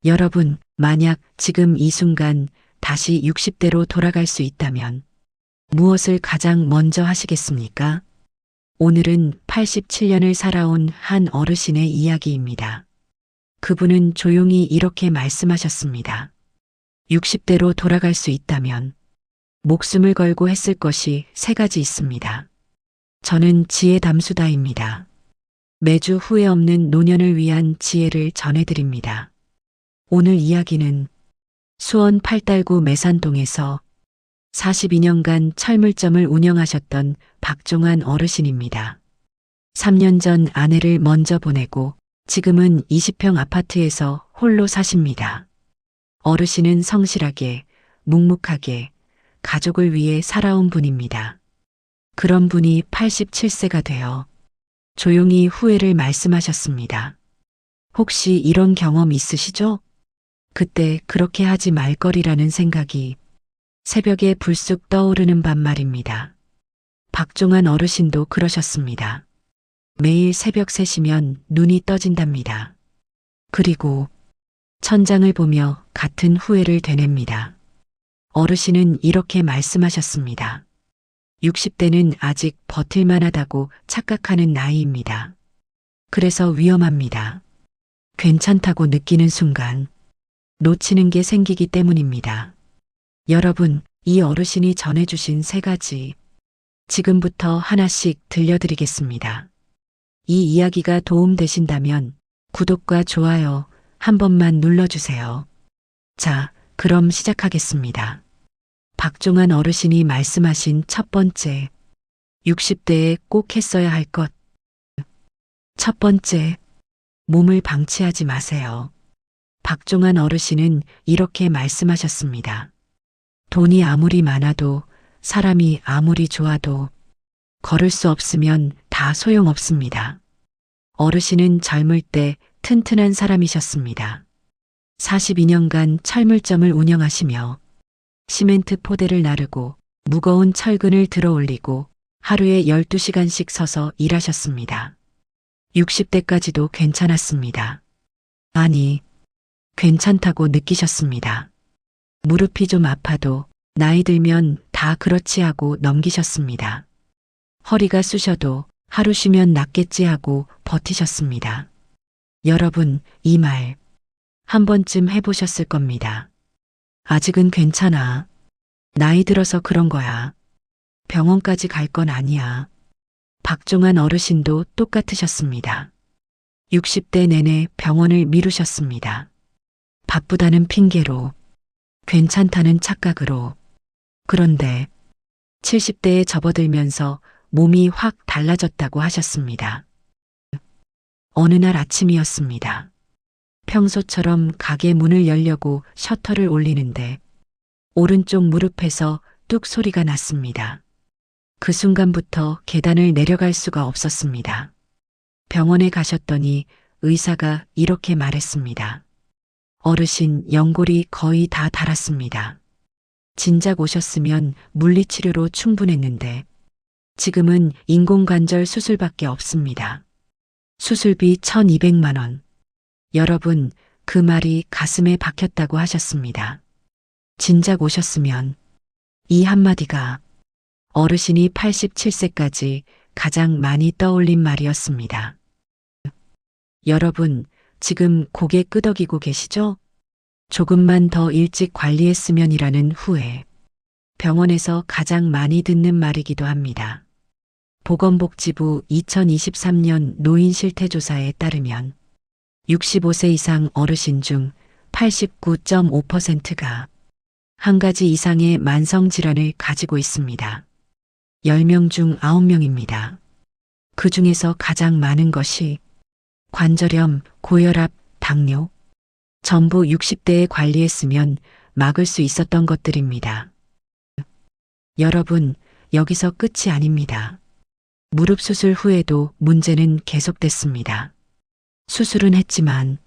여러분, 만약 지금 이 순간 다시 60대로 돌아갈 수 있다면 무엇을 가장 먼저 하시겠습니까? 오늘은 87년을 살아온 한 어르신의 이야기입니다. 그분은 조용히 이렇게 말씀하셨습니다. 60대로 돌아갈 수 있다면 목숨을 걸고 했을 것이 세 가지 있습니다. 저는 지혜 담수다입니다. 매주 후회 없는 노년을 위한 지혜를 전해드립니다. 오늘 이야기는 수원 팔달구 매산동에서 42년간 철물점을 운영하셨던 박종환 어르신입니다. 3년 전 아내를 먼저 보내고 지금은 20평 아파트에서 홀로 사십니다. 어르신은 성실하게, 묵묵하게 가족을 위해 살아온 분입니다. 그런 분이 87세가 되어 조용히 후회를 말씀하셨습니다. 혹시 이런 경험 있으시죠? 그때 그렇게 하지 말 거리라는 생각이 새벽에 불쑥 떠오르는 밤 말입니다. 박종환 어르신도 그러셨습니다. 매일 새벽 3시면 눈이 떠진답니다. 그리고 천장을 보며 같은 후회를 되냅니다. 어르신은 이렇게 말씀하셨습니다. 60대는 아직 버틸만하다고 착각하는 나이입니다. 그래서 위험합니다. 괜찮다고 느끼는 순간 놓치는 게 생기기 때문입니다. 여러분, 이 어르신이 전해주신 세 가지 지금부터 하나씩 들려드리겠습니다. 이 이야기가 도움되신다면 구독과 좋아요 한 번만 눌러주세요. 자, 그럼 시작하겠습니다. 박종환 어르신이 말씀하신 첫 번째, 60대에 꼭 했어야 할 것. 첫 번째, 몸을 방치하지 마세요. 박종환 어르신은 이렇게 말씀하셨습니다. 돈이 아무리 많아도 사람이 아무리 좋아도 걸을 수 없으면 다 소용없습니다. 어르신은 젊을 때 튼튼한 사람이셨습니다. 42년간 철물점을 운영하시며 시멘트 포대를 나르고 무거운 철근을 들어 올리고 하루에 12시간씩 서서 일하셨습니다. 60대까지도 괜찮았습니다. 아니, 괜찮다고 느끼셨습니다. 무릎이 좀 아파도 나이 들면 다 그렇지 하고 넘기셨습니다. 허리가 쑤셔도 하루 쉬면 낫겠지 하고 버티셨습니다. 여러분, 이 말 한 번쯤 해보셨을 겁니다. 아직은 괜찮아. 나이 들어서 그런 거야. 병원까지 갈 건 아니야. 박종환 어르신도 똑같으셨습니다. 60대 내내 병원을 미루셨습니다. 바쁘다는 핑계로, 괜찮다는 착각으로. 그런데 70대에 접어들면서 몸이 확 달라졌다고 하셨습니다. 어느 날 아침이었습니다. 평소처럼 가게 문을 열려고 셔터를 올리는데 오른쪽 무릎에서 뚝 소리가 났습니다. 그 순간부터 계단을 내려갈 수가 없었습니다. 병원에 가셨더니 의사가 이렇게 말했습니다. 어르신 연골이 거의 다 닳았습니다. 진작 오셨으면 물리치료로 충분했는데 지금은 인공관절 수술밖에 없습니다. 수술비 1,200만 원. 여러분, 그 말이 가슴에 박혔다고 하셨습니다. 진작 오셨으면 이 한마디가 어르신이 87세까지 가장 많이 떠올린 말이었습니다. 여러분, 지금 고개 끄덕이고 계시죠? 조금만 더 일찍 관리했으면이라는 후회. 병원에서 가장 많이 듣는 말이기도 합니다. 보건복지부 2023년 노인 실태조사에 따르면 65세 이상 어르신 중 89.5%가 한 가지 이상의 만성질환을 가지고 있습니다. 10명 중 9명입니다. 그 중에서 가장 많은 것이 관절염, 고혈압, 당뇨, 전부 60대에 관리했으면 막을 수 있었던 것들입니다. 여러분, 여기서 끝이 아닙니다. 무릎 수술 후에도 문제는 계속됐습니다. 수술은 했지만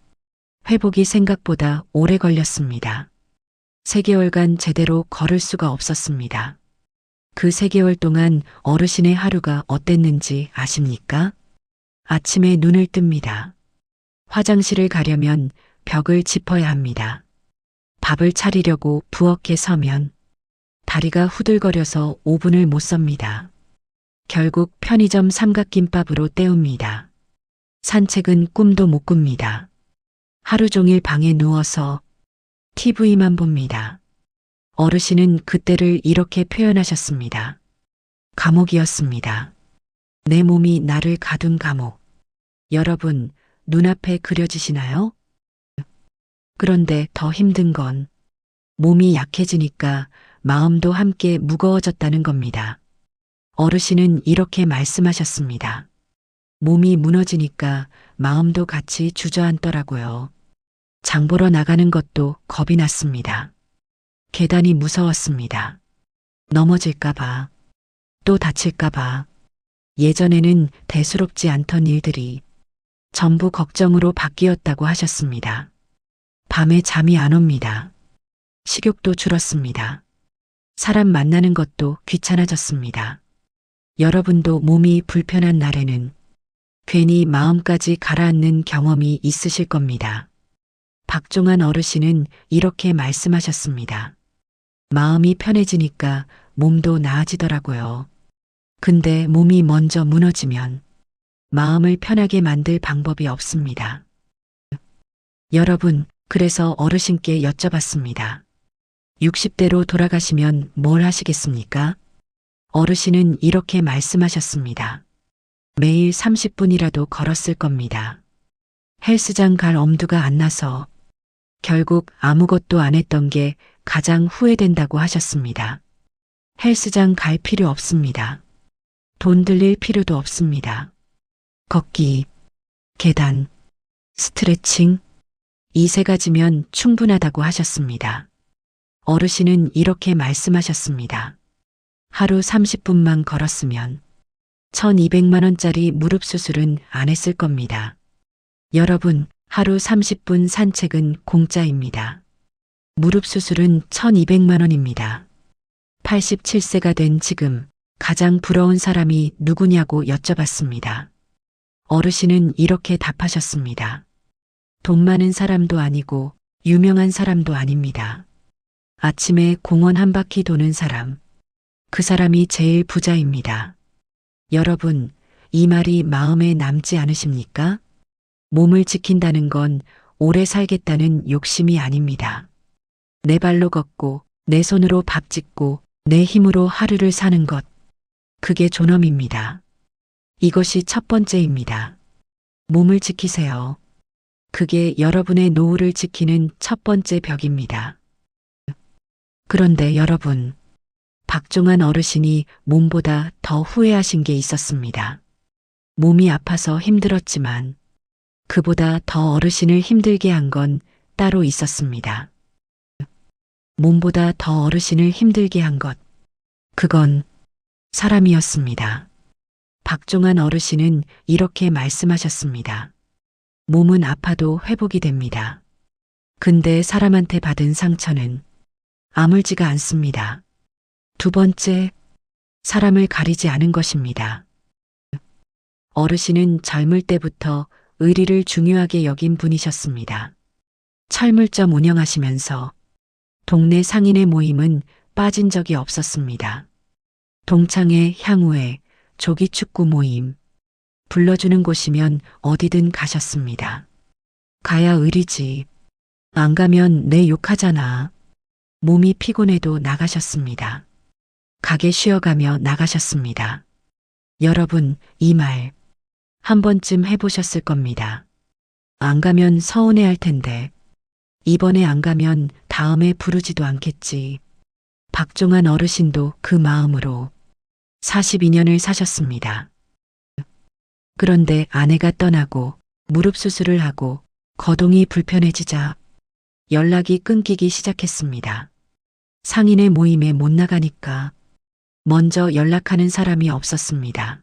회복이 생각보다 오래 걸렸습니다. 3개월간 제대로 걸을 수가 없었습니다. 그 3개월 동안 어르신의 하루가 어땠는지 아십니까? 아침에 눈을 뜹니다. 화장실을 가려면 벽을 짚어야 합니다. 밥을 차리려고 부엌에 서면 다리가 후들거려서 5분을 못 섭니다. 결국 편의점 삼각김밥으로 때웁니다. 산책은 꿈도 못 꿉니다. 하루 종일 방에 누워서 TV만 봅니다. 어르신은 그때를 이렇게 표현하셨습니다. 감옥이었습니다. 내 몸이 나를 가둔 감옥. 여러분, 눈앞에 그려지시나요? 그런데 더 힘든 건 몸이 약해지니까 마음도 함께 무거워졌다는 겁니다. 어르신은 이렇게 말씀하셨습니다. 몸이 무너지니까 마음도 같이 주저앉더라고요. 장 보러 나가는 것도 겁이 났습니다. 계단이 무서웠습니다. 넘어질까봐, 또 다칠까봐. 예전에는 대수롭지 않던 일들이 전부 걱정으로 바뀌었다고 하셨습니다. 밤에 잠이 안 옵니다. 식욕도 줄었습니다. 사람 만나는 것도 귀찮아졌습니다. 여러분도 몸이 불편한 날에는 괜히 마음까지 가라앉는 경험이 있으실 겁니다. 박종환 어르신은 이렇게 말씀하셨습니다. 마음이 편해지니까 몸도 나아지더라고요. 근데 몸이 먼저 무너지면 마음을 편하게 만들 방법이 없습니다. 여러분, 그래서 어르신께 여쭤봤습니다. 60대로 돌아가시면 뭘 하시겠습니까? 어르신은 이렇게 말씀하셨습니다. 매일 30분이라도 걸었을 겁니다. 헬스장 갈 엄두가 안 나서 결국 아무것도 안 했던 게 가장 후회된다고 하셨습니다. 헬스장 갈 필요 없습니다. 돈 들일 필요도 없습니다. 걷기, 계단, 스트레칭, 이 세 가지면 충분하다고 하셨습니다. 어르신은 이렇게 말씀하셨습니다. 하루 30분만 걸었으면 1200만 원짜리 무릎 수술은 안 했을 겁니다. 여러분, 하루 30분 산책은 공짜입니다. 무릎 수술은 1200만 원입니다. 87세가 된 지금 가장 부러운 사람이 누구냐고 여쭤봤습니다. 어르신은 이렇게 답하셨습니다. 돈 많은 사람도 아니고 유명한 사람도 아닙니다. 아침에 공원 한 바퀴 도는 사람, 그 사람이 제일 부자입니다. 여러분, 이 말이 마음에 남지 않으십니까? 몸을 지킨다는 건 오래 살겠다는 욕심이 아닙니다. 내 발로 걷고 내 손으로 밥 짓고 내 힘으로 하루를 사는 것, 그게 존엄입니다. 이것이 첫 번째입니다. 몸을 지키세요. 그게 여러분의 노후를 지키는 첫 번째 벽입니다. 그런데 여러분, 박종환 어르신이 몸보다 더 후회하신 게 있었습니다. 몸이 아파서 힘들었지만 그보다 더 어르신을 힘들게 한 건 따로 있었습니다. 몸보다 더 어르신을 힘들게 한 것, 그건 사람이었습니다. 박종환 어르신은 이렇게 말씀하셨습니다. 몸은 아파도 회복이 됩니다. 근데 사람한테 받은 상처는 아물지가 않습니다. 두 번째, 사람을 가리지 않은 것입니다. 어르신은 젊을 때부터 의리를 중요하게 여긴 분이셨습니다. 철물점 운영하시면서 동네 상인의 모임은 빠진 적이 없었습니다. 동창회, 향후회, 조기축구 모임, 불러주는 곳이면 어디든 가셨습니다. 가야 의리지. 안 가면 내 욕하잖아. 몸이 피곤해도 나가셨습니다. 가게 쉬어가며 나가셨습니다. 여러분, 이 말 한 번쯤 해보셨을 겁니다. 안 가면 서운해 할 텐데, 이번에 안 가면 다음에 부르지도 않겠지. 박종환 어르신도 그 마음으로 42년을 사셨습니다. 그런데 아내가 떠나고 무릎 수술을 하고 거동이 불편해지자 연락이 끊기기 시작했습니다. 상인의 모임에 못 나가니까 먼저 연락하는 사람이 없었습니다.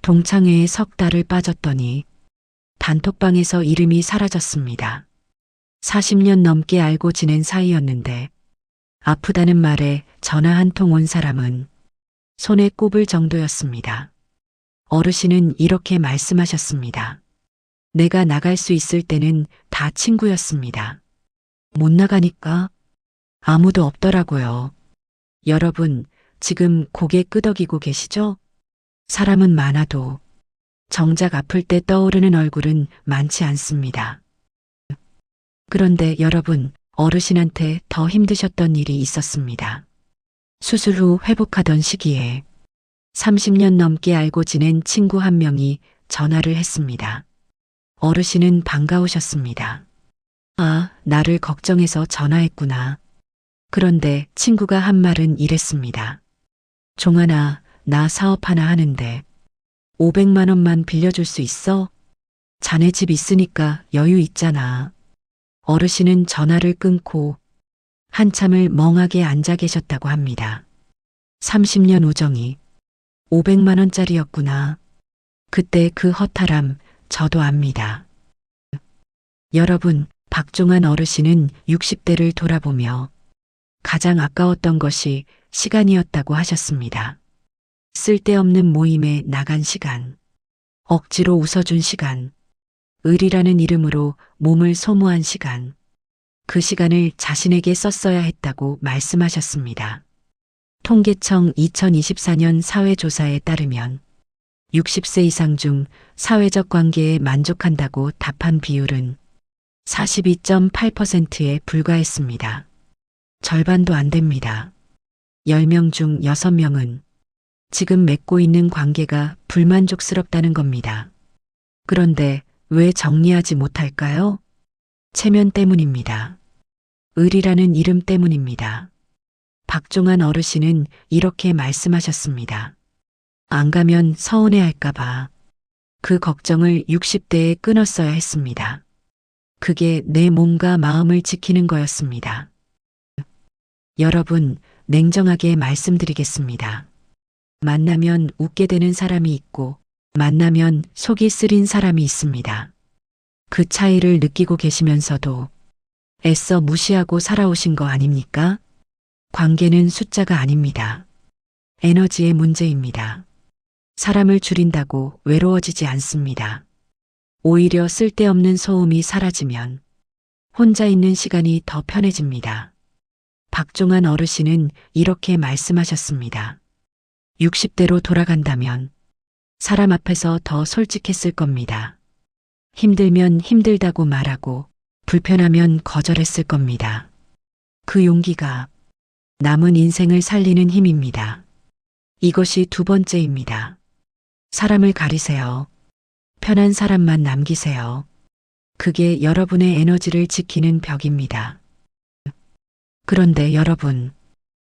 동창회에 석 달을 빠졌더니 단톡방에서 이름이 사라졌습니다. 40년 넘게 알고 지낸 사이였는데 아프다는 말에 전화 한 통 온 사람은 손에 꼽을 정도였습니다. 어르신은 이렇게 말씀하셨습니다. 내가 나갈 수 있을 때는 다 친구였습니다. 못 나가니까 아무도 없더라고요. 여러분, 지금 고개 끄덕이고 계시죠? 사람은 많아도 정작 아플 때 떠오르는 얼굴은 많지 않습니다. 그런데 여러분, 어르신한테 더 힘드셨던 일이 있었습니다. 수술 후 회복하던 시기에 30년 넘게 알고 지낸 친구 한 명이 전화를 했습니다. 어르신은 반가우셨습니다. 아, 나를 걱정해서 전화했구나. 그런데 친구가 한 말은 이랬습니다. 종아나, 나 사업 하나 하는데 500만 원만 빌려줄 수 있어? 자네 집 있으니까 여유 있잖아. 어르신은 전화를 끊고 한참을 멍하게 앉아 계셨다고 합니다. 30년 우정이 500만 원짜리였구나. 그때 그 허탈함 저도 압니다. 여러분, 박종환 어르신은 60대를 돌아보며 가장 아까웠던 것이 시간이었다고 하셨습니다. 쓸데없는 모임에 나간 시간, 억지로 웃어준 시간, 의리라는 이름으로 몸을 소모한 시간, 그 시간을 자신에게 썼어야 했다고 말씀하셨습니다. 통계청 2024년 사회조사에 따르면 60세 이상 중 사회적 관계에 만족한다고 답한 비율은 42.8%에 불과했습니다. 절반도 안 됩니다. 10명 중 6명은 지금 맺고 있는 관계가 불만족스럽다는 겁니다. 그런데 왜 정리하지 못할까요? 체면 때문입니다. 의리라는 이름 때문입니다. 박종환 어르신은 이렇게 말씀하셨습니다. 안 가면 서운해할까봐 그 걱정을 60대에 끊었어야 했습니다. 그게 내 몸과 마음을 지키는 거였습니다. 여러분, 냉정하게 말씀드리겠습니다. 만나면 웃게 되는 사람이 있고 만나면 속이 쓰린 사람이 있습니다. 그 차이를 느끼고 계시면서도 애써 무시하고 살아오신 거 아닙니까? 관계는 숫자가 아닙니다. 에너지의 문제입니다. 사람을 줄인다고 외로워지지 않습니다. 오히려 쓸데없는 소음이 사라지면 혼자 있는 시간이 더 편해집니다. 박종환 어르신은 이렇게 말씀하셨습니다. 60대로 돌아간다면 사람 앞에서 더 솔직했을 겁니다. 힘들면 힘들다고 말하고 불편하면 거절했을 겁니다. 그 용기가 남은 인생을 살리는 힘입니다. 이것이 두 번째입니다. 사람을 가리세요. 편한 사람만 남기세요. 그게 여러분의 에너지를 지키는 벽입니다. 그런데 여러분,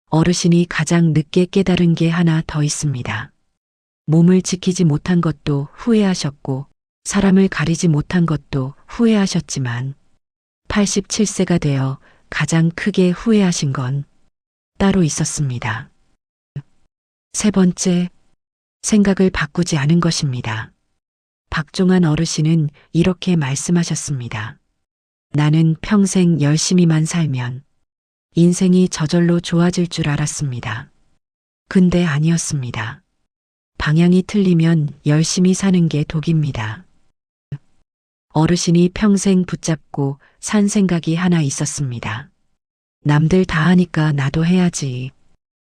어르신이 가장 늦게 깨달은 게 하나 더 있습니다. 몸을 지키지 못한 것도 후회하셨고 사람을 가리지 못한 것도 후회하셨지만 87세가 되어 가장 크게 후회하신 건 따로 있었습니다. 세 번째, 생각을 바꾸지 않은 것입니다. 박종환 어르신은 이렇게 말씀하셨습니다. 나는 평생 열심히만 살면 인생이 저절로 좋아질 줄 알았습니다. 근데 아니었습니다. 방향이 틀리면 열심히 사는 게 독입니다. 어르신이 평생 붙잡고 산 생각이 하나 있었습니다. 남들 다 하니까 나도 해야지.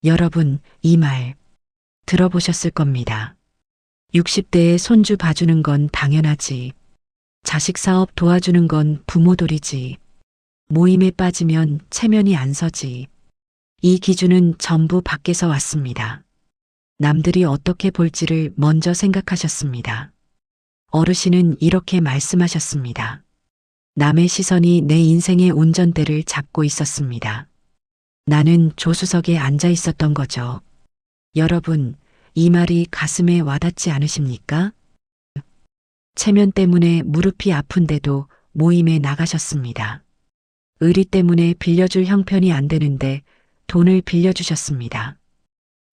여러분, 이 말 들어보셨을 겁니다. 60대에 손주 봐주는 건 당연하지. 자식 사업 도와주는 건 부모돌이지. 모임에 빠지면 체면이 안 서지. 이 기준은 전부 밖에서 왔습니다. 남들이 어떻게 볼지를 먼저 생각하셨습니다. 어르신은 이렇게 말씀하셨습니다. 남의 시선이 내 인생의 운전대를 잡고 있었습니다. 나는 조수석에 앉아 있었던 거죠. 여러분, 이 말이 가슴에 와닿지 않으십니까? 체면 때문에 무릎이 아픈데도 모임에 나가셨습니다. 의리 때문에 빌려줄 형편이 안 되는데 돈을 빌려주셨습니다.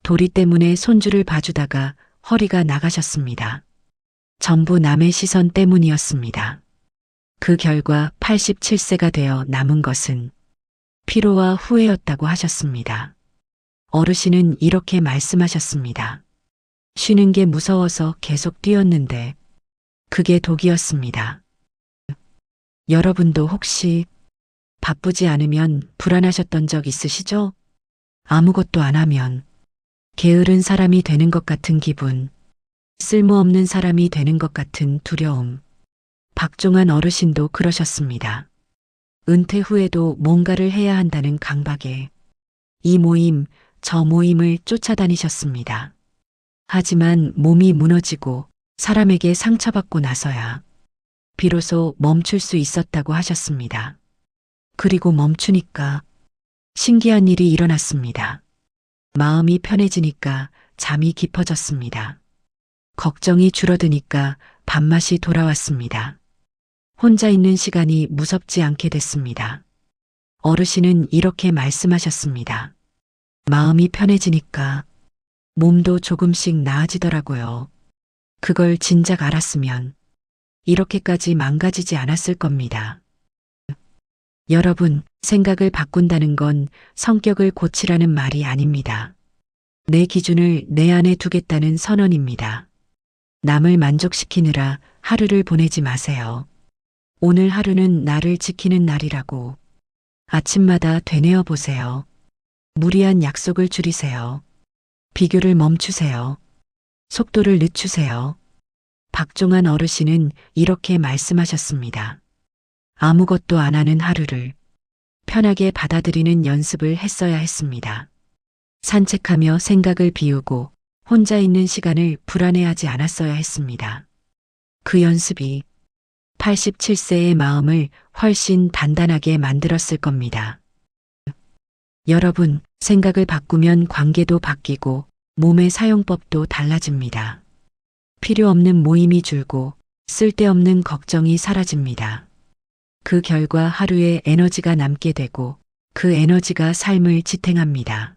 도리 때문에 손주를 봐주다가 허리가 나가셨습니다. 전부 남의 시선 때문이었습니다. 그 결과 87세가 되어 남은 것은 피로와 후회였다고 하셨습니다. 어르신은 이렇게 말씀하셨습니다. 쉬는 게 무서워서 계속 뛰었는데 그게 독이었습니다. 여러분도 혹시 바쁘지 않으면 불안하셨던 적 있으시죠? 아무것도 안 하면 게으른 사람이 되는 것 같은 기분, 쓸모없는 사람이 되는 것 같은 두려움. 박종환 어르신도 그러셨습니다. 은퇴 후에도 뭔가를 해야 한다는 강박에 이 모임, 저 모임을 쫓아다니셨습니다. 하지만 몸이 무너지고 사람에게 상처받고 나서야 비로소 멈출 수 있었다고 하셨습니다. 그리고 멈추니까 신기한 일이 일어났습니다. 마음이 편해지니까 잠이 깊어졌습니다. 걱정이 줄어드니까 밥맛이 돌아왔습니다. 혼자 있는 시간이 무섭지 않게 됐습니다. 어르신은 이렇게 말씀하셨습니다. 마음이 편해지니까 몸도 조금씩 나아지더라고요. 그걸 진작 알았으면 이렇게까지 망가지지 않았을 겁니다. 여러분, 생각을 바꾼다는 건 성격을 고치라는 말이 아닙니다. 내 기준을 내 안에 두겠다는 선언입니다. 남을 만족시키느라 하루를 보내지 마세요. 오늘 하루는 나를 지키는 날이라고 아침마다 되뇌어 보세요. 무리한 약속을 줄이세요. 비교를 멈추세요. 속도를 늦추세요. 박종환 어르신은 이렇게 말씀하셨습니다. 아무것도 안 하는 하루를 편하게 받아들이는 연습을 했어야 했습니다. 산책하며 생각을 비우고 혼자 있는 시간을 불안해하지 않았어야 했습니다. 그 연습이 87세의 마음을 훨씬 단단하게 만들었을 겁니다. 여러분, 생각을 바꾸면 관계도 바뀌고 몸의 사용법도 달라집니다. 필요 없는 모임이 줄고 쓸데없는 걱정이 사라집니다. 그 결과 하루에 에너지가 남게 되고 그 에너지가 삶을 지탱합니다.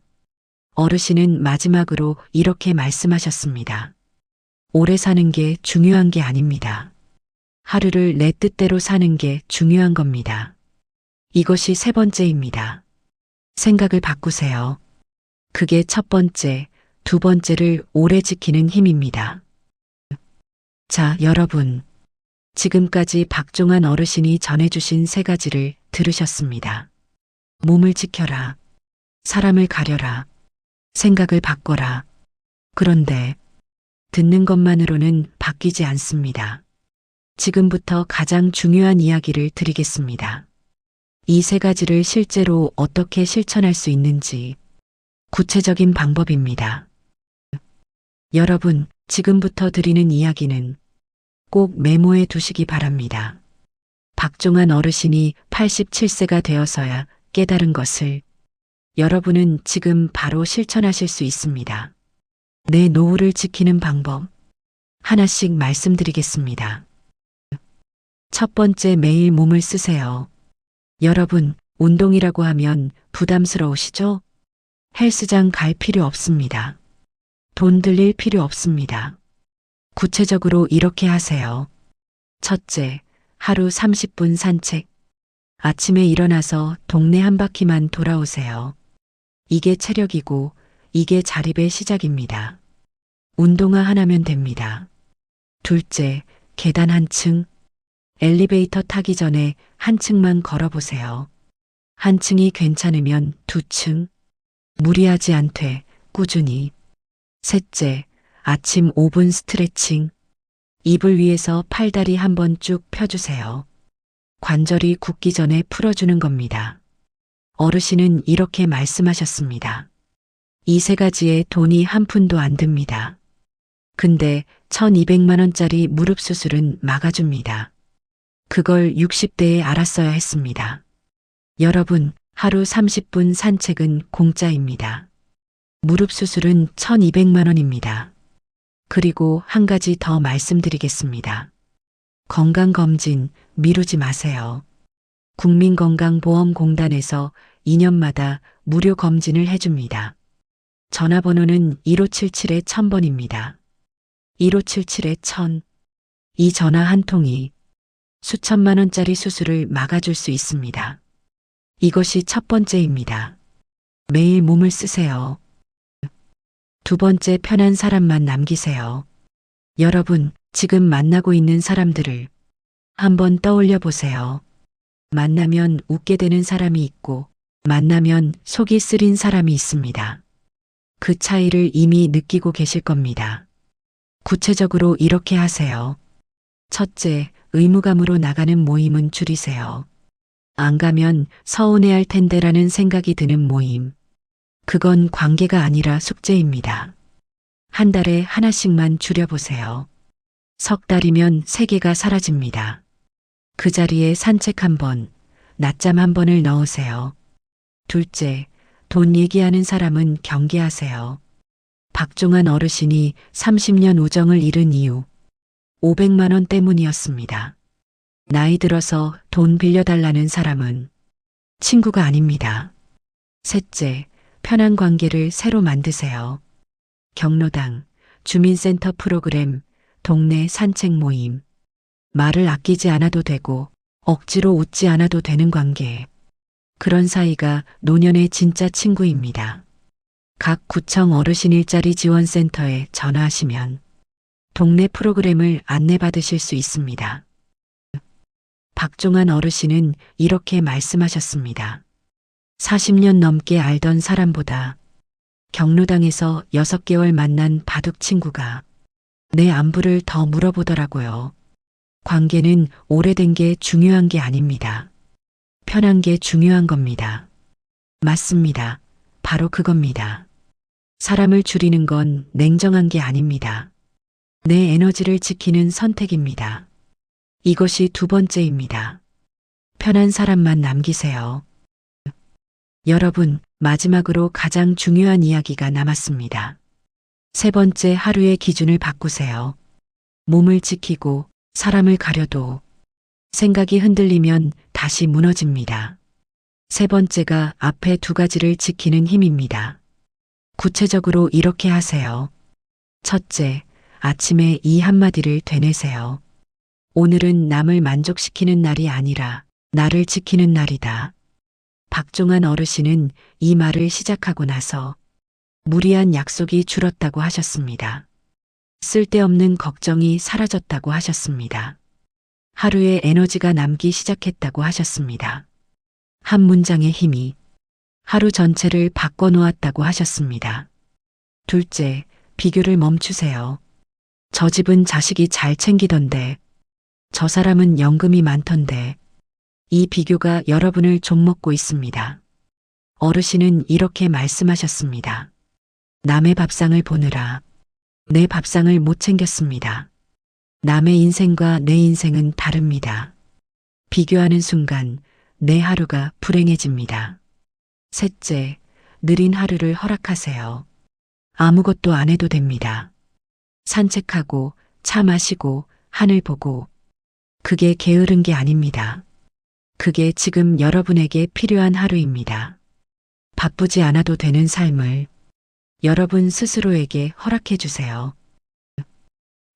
어르신은 마지막으로 이렇게 말씀하셨습니다. 오래 사는 게 중요한 게 아닙니다. 하루를 내 뜻대로 사는 게 중요한 겁니다. 이것이 세 번째입니다. 생각을 바꾸세요. 그게 첫 번째, 두 번째를 오래 지키는 힘입니다. 자, 여러분. 지금까지 박종환 어르신이 전해주신 세 가지를 들으셨습니다. 몸을 지켜라. 사람을 가려라. 생각을 바꿔라. 그런데 듣는 것만으로는 바뀌지 않습니다. 지금부터 가장 중요한 이야기를 드리겠습니다. 이 세 가지를 실제로 어떻게 실천할 수 있는지 구체적인 방법입니다. 여러분, 지금부터 드리는 이야기는 꼭 메모해 두시기 바랍니다. 박종환 어르신이 87세가 되어서야 깨달은 것을 여러분은 지금 바로 실천하실 수 있습니다. 내 노후를 지키는 방법 하나씩 말씀드리겠습니다. 첫 번째, 매일 몸을 쓰세요. 여러분, 운동이라고 하면 부담스러우시죠? 헬스장 갈 필요 없습니다. 돈 들일 필요 없습니다. 구체적으로 이렇게 하세요. 첫째, 하루 30분 산책. 아침에 일어나서 동네 한 바퀴만 돌아오세요. 이게 체력이고 이게 자립의 시작입니다. 운동화 하나면 됩니다. 둘째, 계단 한 층. 엘리베이터 타기 전에 한 층만 걸어보세요. 한 층이 괜찮으면 두 층. 무리하지 않되 꾸준히. 셋째, 아침 5분 스트레칭. 이불 위에서 팔다리 한번 쭉 펴주세요. 관절이 굳기 전에 풀어주는 겁니다. 어르신은 이렇게 말씀하셨습니다. 이 세 가지에 돈이 한 푼도 안 듭니다. 근데 1200만 원짜리 무릎 수술은 막아줍니다. 그걸 60대에 알았어야 했습니다. 여러분, 하루 30분 산책은 공짜입니다. 무릎 수술은 1200만 원입니다. 그리고 한 가지 더 말씀드리겠습니다. 건강검진 미루지 마세요. 국민건강보험공단에서 2년마다 무료 검진을 해줍니다. 전화번호는 1577-1000번입니다. 1577-1000. 이 전화 한 통이 수천만 원짜리 수술을 막아줄 수 있습니다. 이것이 첫 번째입니다. 매일 몸을 쓰세요. 두 번째, 편한 사람만 남기세요. 여러분, 지금 만나고 있는 사람들을 한번 떠올려 보세요. 만나면 웃게 되는 사람이 있고, 만나면 속이 쓰린 사람이 있습니다. 그 차이를 이미 느끼고 계실 겁니다. 구체적으로 이렇게 하세요. 첫째, 의무감으로 나가는 모임은 줄이세요. 안 가면 서운해할 텐데라는 생각이 드는 모임. 그건 관계가 아니라 숙제입니다. 한 달에 하나씩만 줄여보세요. 석 달이면 세 개가 사라집니다. 그 자리에 산책 한 번, 낮잠 한 번을 넣으세요. 둘째, 돈 얘기하는 사람은 경계하세요. 박종환 어르신이 30년 우정을 잃은 이유, 500만 원 때문이었습니다. 나이 들어서 돈 빌려달라는 사람은 친구가 아닙니다. 셋째, 편한 관계를 새로 만드세요. 경로당, 주민센터 프로그램, 동네 산책 모임. 말을 아끼지 않아도 되고 억지로 웃지 않아도 되는 관계. 그런 사이가 노년의 진짜 친구입니다. 각 구청 어르신 일자리 지원센터에 전화하시면 동네 프로그램을 안내받으실 수 있습니다. 박종환 어르신은 이렇게 말씀하셨습니다. 40년 넘게 알던 사람보다 경로당에서 6개월 만난 바둑 친구가 내 안부를 더 물어보더라고요. 관계는 오래된 게 중요한 게 아닙니다. 편한 게 중요한 겁니다. 맞습니다. 바로 그겁니다. 사람을 줄이는 건 냉정한 게 아닙니다. 내 에너지를 지키는 선택입니다. 이것이 두 번째입니다. 편한 사람만 남기세요. 여러분, 마지막으로 가장 중요한 이야기가 남았습니다. 세 번째, 하루의 기준을 바꾸세요. 몸을 지키고 사람을 가려도 생각이 흔들리면 다시 무너집니다. 세 번째가 앞에 두 가지를 지키는 힘입니다. 구체적으로 이렇게 하세요. 첫째, 아침에 이 한마디를 되뇌세요. 오늘은 남을 만족시키는 날이 아니라 나를 지키는 날이다. 박종환 어르신은 이 말을 시작하고 나서 무리한 약속이 줄었다고 하셨습니다. 쓸데없는 걱정이 사라졌다고 하셨습니다. 하루에 에너지가 남기 시작했다고 하셨습니다. 한 문장의 힘이 하루 전체를 바꿔놓았다고 하셨습니다. 둘째, 비교를 멈추세요. 저 집은 자식이 잘 챙기던데, 저 사람은 연금이 많던데, 이 비교가 여러분을 좀먹고 있습니다. 어르신은 이렇게 말씀하셨습니다. 남의 밥상을 보느라 내 밥상을 못 챙겼습니다. 남의 인생과 내 인생은 다릅니다. 비교하는 순간 내 하루가 불행해집니다. 셋째, 느린 하루를 허락하세요. 아무것도 안 해도 됩니다. 산책하고 차 마시고 하늘 보고. 그게 게으른 게 아닙니다. 그게 지금 여러분에게 필요한 하루입니다. 바쁘지 않아도 되는 삶을 여러분 스스로에게 허락해 주세요.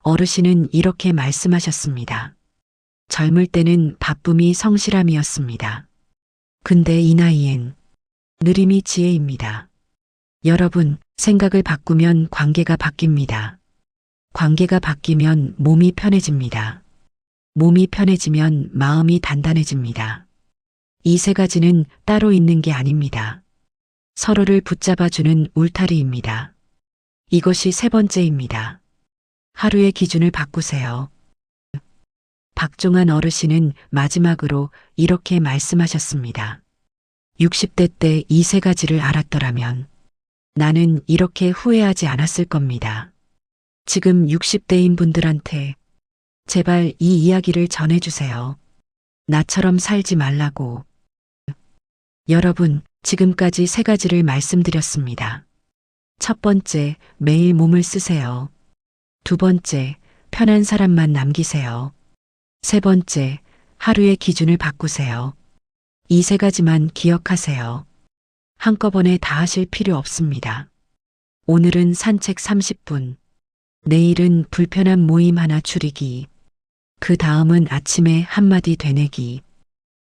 어르신은 이렇게 말씀하셨습니다. 젊을 때는 바쁨이 성실함이었습니다. 근데 이 나이엔 느림이 지혜입니다. 여러분, 생각을 바꾸면 관계가 바뀝니다. 관계가 바뀌면 몸이 편해집니다. 몸이 편해지면 마음이 단단해집니다. 이 세 가지는 따로 있는 게 아닙니다. 서로를 붙잡아주는 울타리입니다. 이것이 세 번째입니다. 하루의 기준을 바꾸세요. 박종환 어르신은 마지막으로 이렇게 말씀하셨습니다. 60대 때 이 세 가지를 알았더라면 나는 이렇게 후회하지 않았을 겁니다. 지금 60대인 분들한테 제발 이 이야기를 전해주세요. 나처럼 살지 말라고. 여러분, 지금까지 세 가지를 말씀드렸습니다. 첫 번째, 매일 몸을 쓰세요. 두 번째, 편한 사람만 남기세요. 세 번째, 하루의 기준을 바꾸세요. 이 세 가지만 기억하세요. 한꺼번에 다 하실 필요 없습니다. 오늘은 산책 30분, 내일은 불편한 모임 하나 줄이기, 그 다음은 아침에 한마디 되뇌기.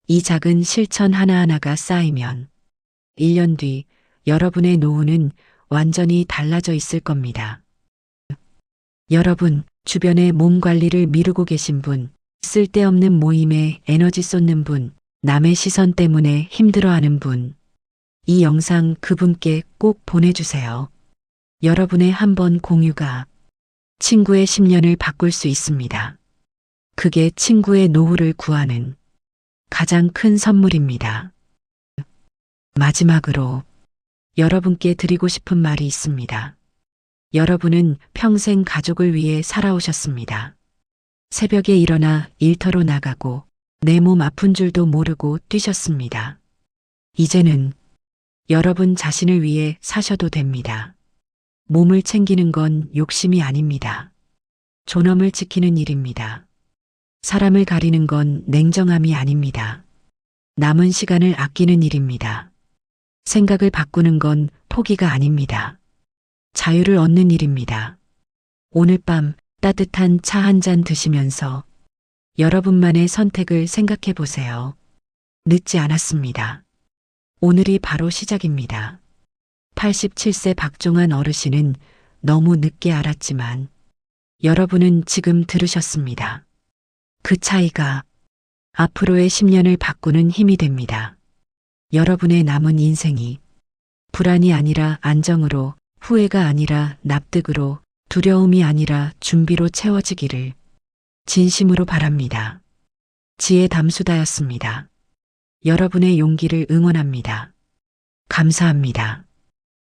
이 작은 실천 하나하나가 쌓이면 1년 뒤 여러분의 노후는 완전히 달라져 있을 겁니다. 여러분, 주변에 몸 관리를 미루고 계신 분, 쓸데없는 모임에 에너지 쏟는 분, 남의 시선 때문에 힘들어하는 분. 이 영상 그분께 꼭 보내주세요. 여러분의 한 번 공유가 친구의 10년을 바꿀 수 있습니다. 그게 친구의 노후를 구하는 가장 큰 선물입니다. 마지막으로 여러분께 드리고 싶은 말이 있습니다. 여러분은 평생 가족을 위해 살아오셨습니다. 새벽에 일어나 일터로 나가고 내 몸 아픈 줄도 모르고 뛰셨습니다. 이제는 여러분 자신을 위해 사셔도 됩니다. 몸을 챙기는 건 욕심이 아닙니다. 존엄을 지키는 일입니다. 사람을 가리는 건 냉정함이 아닙니다. 남은 시간을 아끼는 일입니다. 생각을 바꾸는 건 포기가 아닙니다. 자유를 얻는 일입니다. 오늘 밤 따뜻한 차 한 잔 드시면서 여러분만의 선택을 생각해 보세요. 늦지 않았습니다. 오늘이 바로 시작입니다. 87세 박종환 어르신은 너무 늦게 알았지만 여러분은 지금 들으셨습니다. 그 차이가 앞으로의 10년을 바꾸는 힘이 됩니다. 여러분의 남은 인생이 불안이 아니라 안정으로, 후회가 아니라 납득으로, 두려움이 아니라 준비로 채워지기를 진심으로 바랍니다. 지혜 담수다였습니다. 여러분의 용기를 응원합니다. 감사합니다.